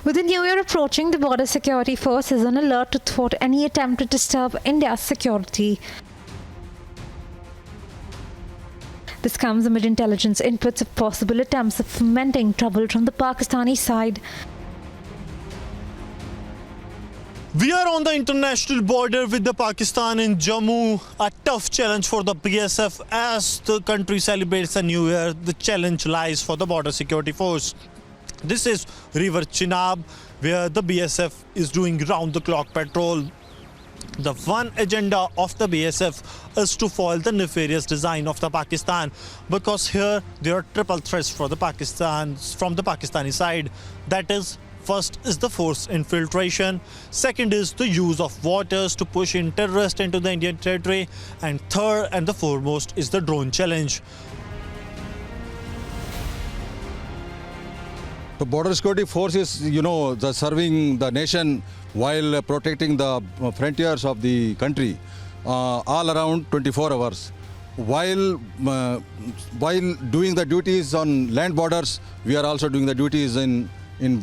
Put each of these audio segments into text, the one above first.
With the new year approaching, the Border Security Force is on alert to thwart any attempt to disturb India's security. This comes amid intelligence inputs of possible attempts of fomenting trouble from the Pakistani side. We are on the international border with the Pakistan in Jammu. A tough challenge for the BSF as the country celebrates a new year. The challenge lies for the Border Security Force. This is River Chenab, where the BSF is doing round-the-clock patrol. The one agenda of the BSF is to foil the nefarious design of the Pakistan, because here there are triple threats for the from the Pakistani side. That is, first is the forced infiltration, second is the use of waters to push in terrorists into the Indian territory, and third and the foremost is the drone challenge. The Border Security Force is, serving the nation while protecting the frontiers of the country all around 24 hours. While doing the duties on land borders, we are also doing the duties in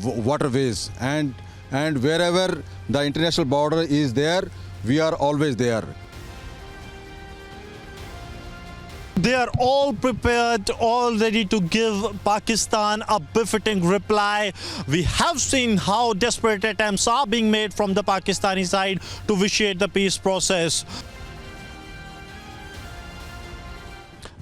waterways, and wherever the international border is there, we are always there. They are all prepared, all ready to give Pakistan a befitting reply. We have seen how desperate attempts are being made from the Pakistani side to vitiate the peace process.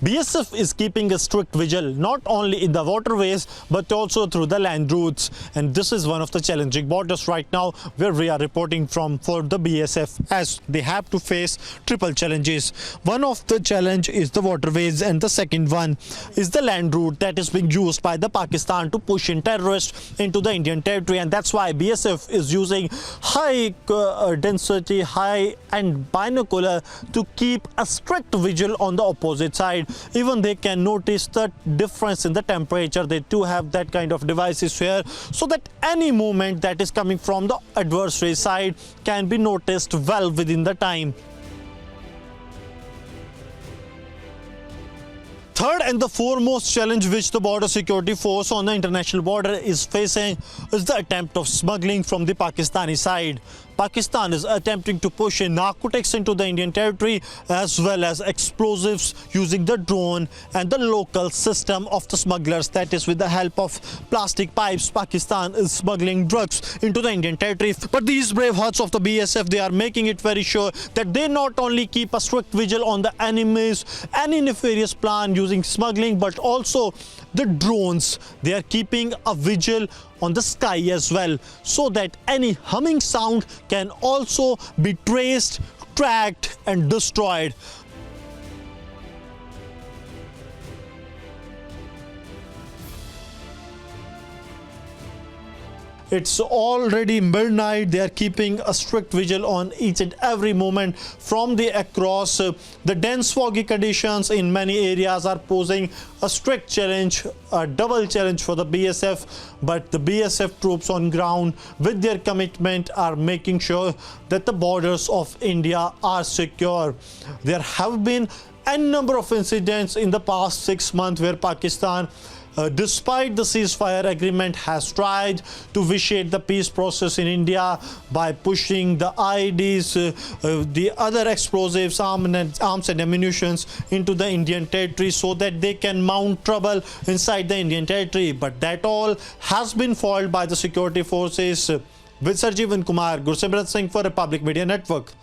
BSF is keeping a strict vigil not only in the waterways but also through the land routes, and this is one of the challenging borders right now where we are reporting from for the BSF, as they have to face triple challenges. One of the challenge is the waterways, and the second one is the land route that is being used by the Pakistan to push in terrorists into the Indian territory, and that's why BSF is using high density, high and binocular to keep a strict vigil on the opposite side. Even they can notice the difference in the temperature. They do have that kind of devices here, so that any movement that is coming from the adversary side can be noticed well within the time. Third and the foremost challenge which the Border Security Force on the international border is facing is the attempt of smuggling from the Pakistani side. Pakistan is attempting to push in narcotics into the Indian territory, as well as explosives using the drone and the local system of the smugglers. That is, with the help of plastic pipes, Pakistan is smuggling drugs into the Indian territory. But these brave hearts of the BSF, they are making it very sure that they not only keep a strict vigil on the enemies, any nefarious plan using smuggling, but also the drones. They are keeping a vigil on the sky as well, so that any humming sound can also be traced, tracked and destroyed. It's already midnight. They are keeping a strict vigil on each and every moment from the across. The dense foggy conditions in many areas are posing a strict challenge, a double challenge for the BSF. But the BSF troops on ground, with their commitment, are making sure that the borders of India are secure. There have been a number of incidents in the past 6 months where Pakistan, despite the ceasefire agreement, has tried to vitiate the peace process in India by pushing the IEDs, the other explosives, arms and ammunition into the Indian territory, so that they can mount trouble inside the Indian territory. But that all has been foiled by the security forces. With Sarjeevan Kumar, Gursimrat Singh for Republic Media Network.